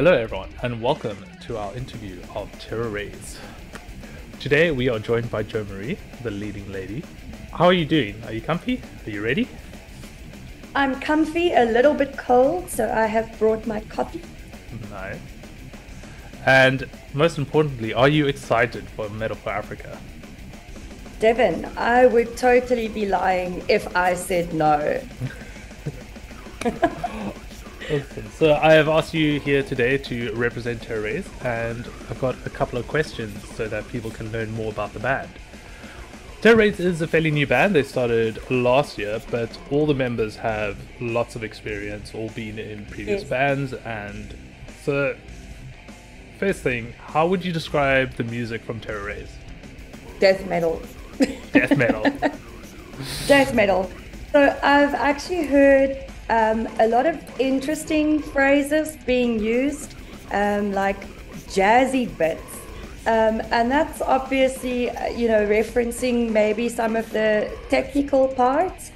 Hello everyone and welcome to our interview of Terroraze. Today we are joined by Jo Marie, the leading lady. How are you doing? Are you comfy? Are you ready? I'm comfy, a little bit cold, so I have brought my coffee. Nice. And most importantly, are you excited for Metal for Africa? Devin, I would totally be lying if I said no. Awesome. So I have asked you here today to represent Terroraze, and I've got a couple of questions so that people can learn more about the band. Terroraze is a fairly new band. They started last year, but all the members have lots of experience, all been in previous bands. And so, first thing, how would you describe the music from Terroraze? Death metal. Death metal. Death metal. So I've actually heard a lot of interesting phrases being used, like jazzy bits. And that's obviously, referencing maybe some of the technical parts.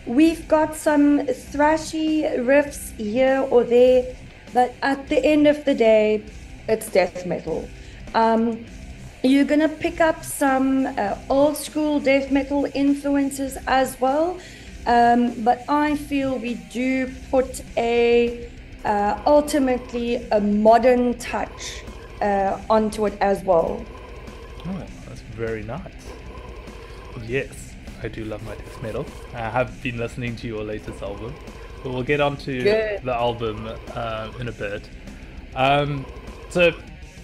We've got some thrashy riffs here or there, but at the end of the day, it's death metal. You're gonna pick up some old school death metal influences as well, but I feel we do put ultimately a modern touch onto it as well. Oh, that's very nice. Yes, I do love my death metal. I have been listening to your latest album, but we'll get on to the album in a bit. So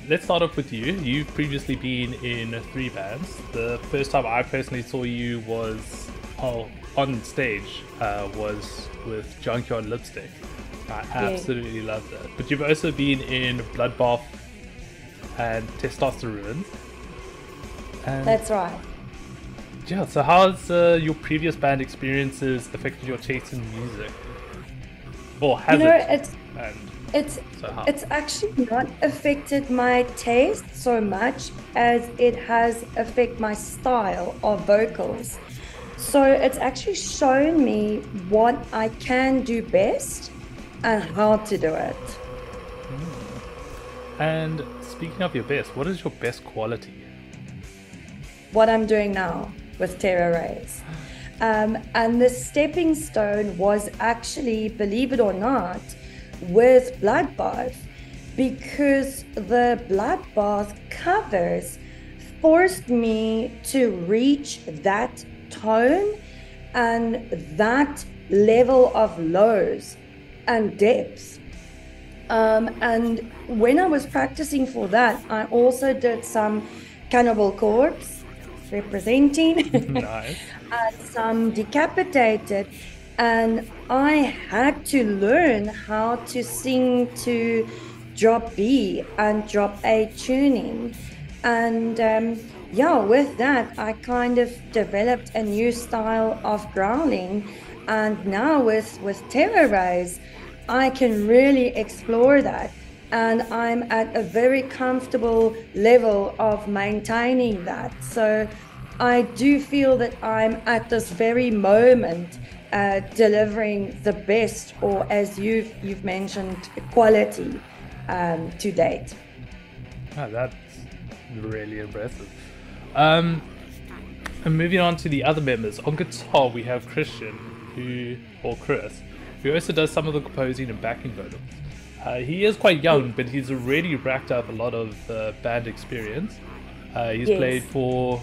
let's start off with you. You've previously been in 3 bands. The first time I personally saw you was on stage was with Junkyard Lipstick. I absolutely loved that. But you've also been in Bloodbath and Testosterone. That's right. Yeah, so how's your previous band experiences affected your taste in music? Or has it's actually not affected my taste so much as it has affected my style of vocals. So it's actually shown me what I can do best and how to do it. And speaking of your best, what is your best quality? What I'm doing now with Terroraze. And the stepping stone was actually, believe it or not, with Bloodbath, because the Bloodbath covers forced me to reach that tone and that level of lows and depths. And when I was practicing for that, I also did some Cannibal Corpse representing Nice. and some Decapitated, and I had to learn how to sing to drop B and drop A tuning. And with that, I kind of developed a new style of growling. And now with Terroraze, I can really explore that. And I'm at a very comfortable level of maintaining that. So I do feel that I'm at this very moment delivering the best, or as you've mentioned, quality to date. Oh, that's really impressive. And moving on to the other members, on guitar we have Chris, who also does some of the composing and backing vocals. He is quite young, but he's already racked up a lot of band experience. He's played for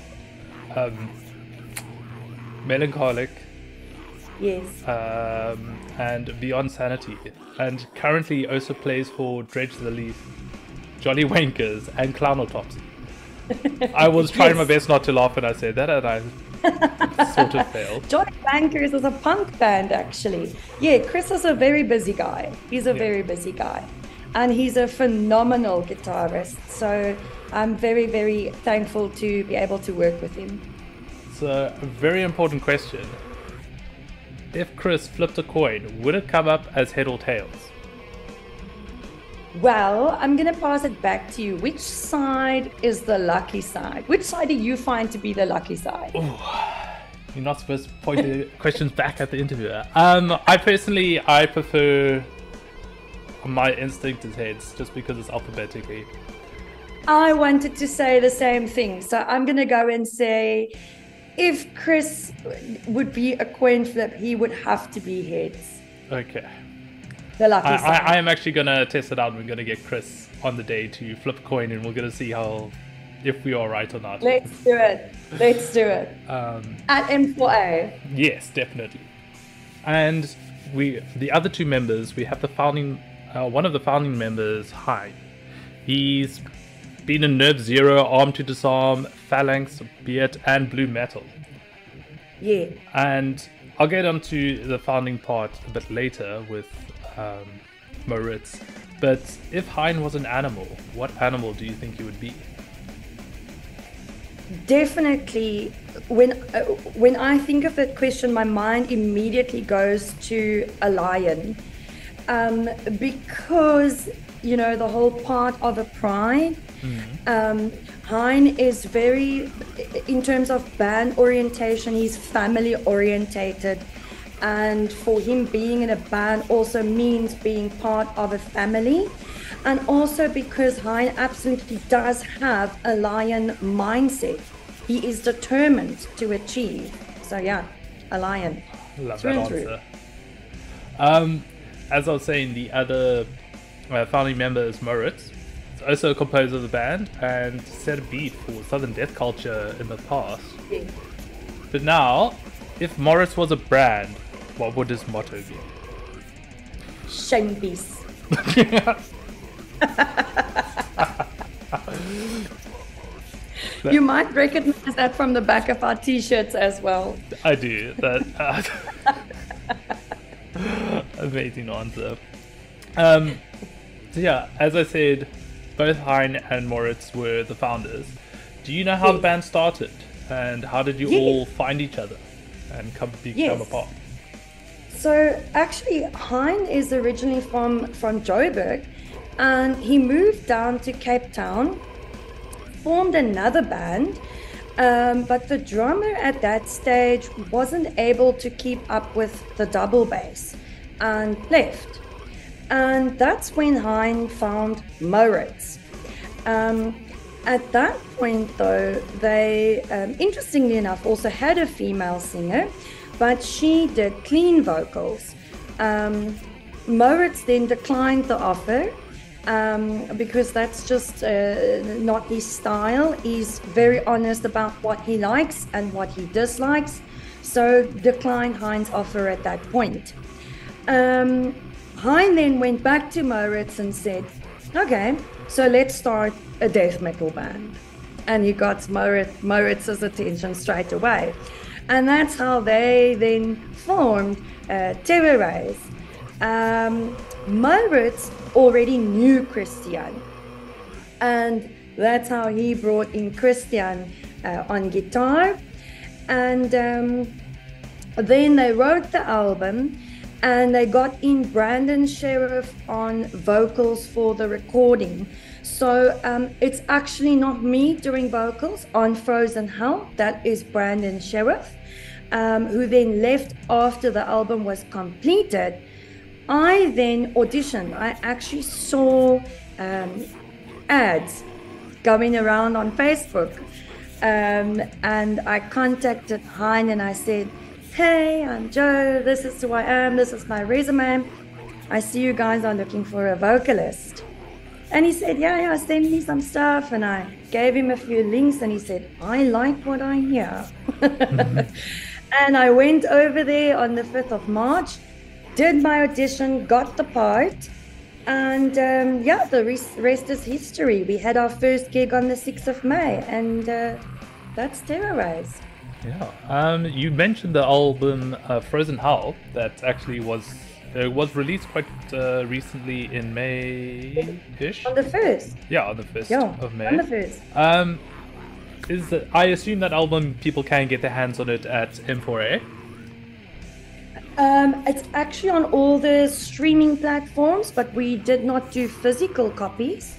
Melancholic, and Beyond Sanity, and currently also plays for Dredge the Leaf, Jolly Wankers, and Clown Autopsy. I was trying my best not to laugh when I said that, and I sort of failed. Jolly Wankers is a punk band, actually. Yeah, Chris is a very busy guy. He's a very busy guy, and he's a phenomenal guitarist. So I'm very, very thankful to be able to work with him. So, a very important question. If Chris flipped a coin, would it come up as head or tails? Well, I'm going to pass it back to you. Which side is the lucky side? Which side do you find to be the lucky side? Oh, you're not supposed to point the questions back at the interviewer. I prefer my instinct is heads, just because it's alphabetically. I wanted to say the same thing, so I'm gonna go and say, if Chris would be a coin flip, he would have to be heads. Okay. The lucky side. I am actually gonna test it out. We're gonna get Chris on the day to flip a coin, and we're gonna see if we are right or not. Let's do it. Let's do it. At M4A. Yes, definitely. And the other two members, we have the founding, one of the founding members, Hein. He's been in Nerve Zero, Arm to Disarm, Phalanx, Beard, and Blue Metal. Yeah. And I'll get onto the founding part a bit later with Moritz. But if Hein was an animal, what animal do you think he would be? Definitely, when I think of that question, my mind immediately goes to a lion, because the whole part of a pride. Hein is very, in terms of band orientation, he's family orientated, and for him being in a band also means being part of a family. And also because Hein absolutely does have a lion mindset. He is determined to achieve. So yeah, a lion. Love that answer. As I was saying, the other founding member is Moritz. He's also a composer of the band and set a beat for Southern death culture in the past. Yeah. But now, if Moritz was a brand, what would his motto be? Shame beast. You might recognize that from the back of our t-shirts as well. I do. That amazing answer. So yeah, as I said, both Hein and Moritz were the founders. Do you know how the band started, and how did you all find each other and become a part? So actually, Hein is originally from Joburg, and he moved down to Cape Town, formed another band, but the drummer at that stage wasn't able to keep up with the double bass and left. And that's when Hein found Moritz. At that point, though, they, interestingly enough, also had a female singer, but she did clean vocals. Moritz then declined the offer because that's just not his style. He's very honest about what he likes and what he dislikes, so declined Hein's offer at that point. Hein then went back to Moritz and said, okay, so let's start a death metal band. And he got Moritz's attention straight away. And that's how they then formed Terroraze. Moritz already knew Christian, and that's how he brought in Christian on guitar. And then they wrote the album, and they got in Brandon Sheriff on vocals for the recording. So it's actually not me doing vocals on Frozen Hell. That is Brandon Sheriff, who then left after the album was completed. I then auditioned. I actually saw ads going around on Facebook, and I contacted Hein and I said, hey, I'm Joe, this is who I am, this is my resume. I see you guys are looking for a vocalist. And he said, yeah, send me some stuff. And I gave him a few links, and he said, I like what I hear. And I went over there on the 5th of March, did my audition, got the part, and the rest is history. We had our first gig on the 6th of May, and that's Terroraze. Yeah. You mentioned the album Frozen Hell that actually was released quite recently in May-ish. On the 1st. Yeah, on the 1st of May. On the 1st. I assume that album people can get their hands on it at M4A. It's actually on all the streaming platforms, but we did not do physical copies.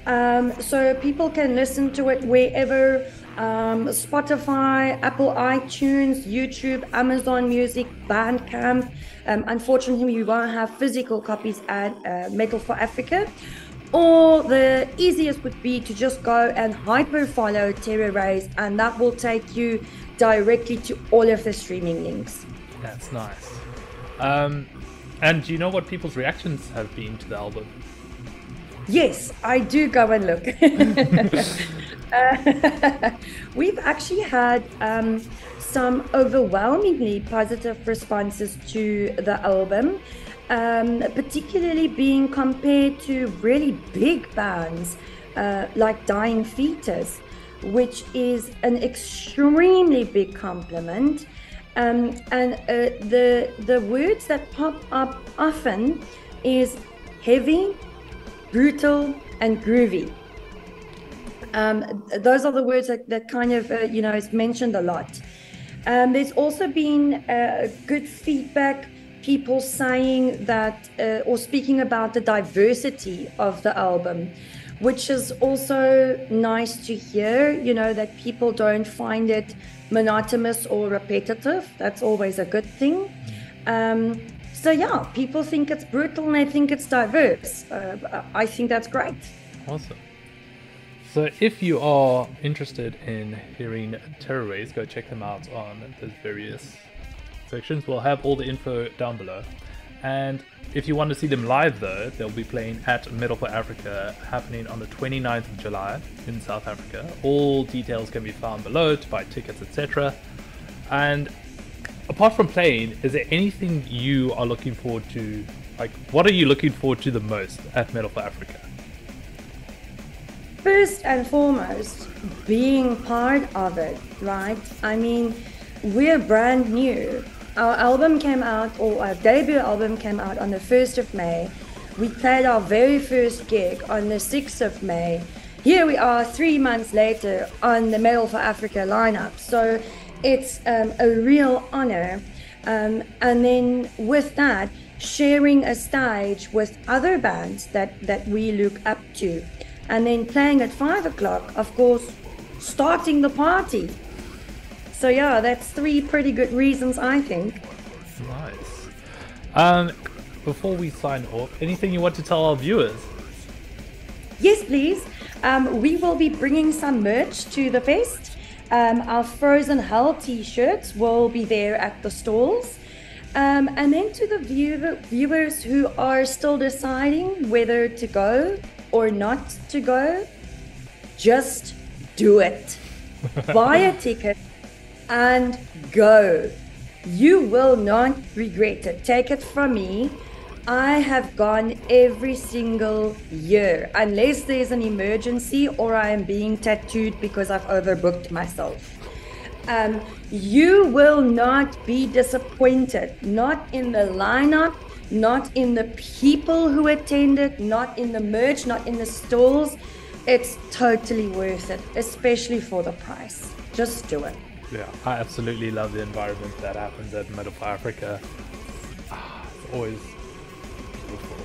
So people can listen to it wherever Spotify, Apple iTunes, YouTube, Amazon Music, Bandcamp. Unfortunately, we won't have physical copies at Metal for Africa. Or the easiest would be to just go and hyper follow Terroraze, and that will take you directly to all of the streaming links. That's nice. And do you know what people's reactions have been to the album? Yes, I do go and look. We've actually had some overwhelmingly positive responses to the album, particularly being compared to really big bands like Dying Fetus, which is an extremely big compliment. And the words that pop up often is heavy, brutal, and groovy. Those are the words that kind of, is mentioned a lot. There's also been good feedback, people saying that, or speaking about the diversity of the album, which is also nice to hear, that people don't find it monotonous or repetitive. That's always a good thing. So yeah, people think it's brutal and they think it's diverse. I think that's great. Awesome. So if you are interested in hearing Terroraze, go check them out on the various sections. We'll have all the info down below. And if you want to see them live though, they'll be playing at Metal for Africa, happening on the 29th of July in South Africa. All details can be found below to buy tickets, etc. And apart from playing, is there anything you are looking forward to? Like, what are you looking forward to the most at Metal for Africa? First and foremost, being part of it, right? I mean, we're brand new. Our album came out, or our debut album came out on the 1st of May. We played our very first gig on the 6th of May. Here we are 3 months later on the Metal for Africa lineup. So it's a real honor. And then with that, sharing a stage with other bands that we look up to. And then playing at 5 o'clock, of course, starting the party. So yeah, that's 3 pretty good reasons, I think. Nice. Before we sign off, anything you want to tell our viewers? Yes, please. We will be bringing some merch to the fest. Our Frozen Hell t-shirts will be there at the stalls. And then to the viewers who are still deciding whether to go or not to go, just do it. Buy a ticket and go. You will not regret it. Take it from me. I have gone every single year, unless there's an emergency or I am being tattooed because I've overbooked myself. You will not be disappointed, not in the lineup, not in the people who attended, not in the merch, not in the stalls. It's totally worth it, especially for the price. Just do it. Yeah, I absolutely love the environment that happens at Metal for Africa. It's always beautiful.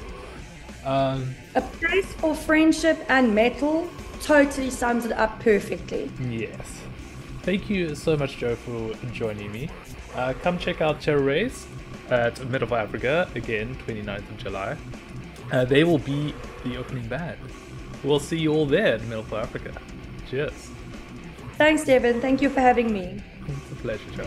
A place for friendship and metal totally sums it up perfectly. Yes. Thank you so much, Joe, for joining me. Come check out Terroraze at Metal for Africa, again, 29th of July. They will be the opening band. We'll see you all there at Metal for Africa. Cheers. Thanks, Devin. Thank you for having me. It's a pleasure, Joe.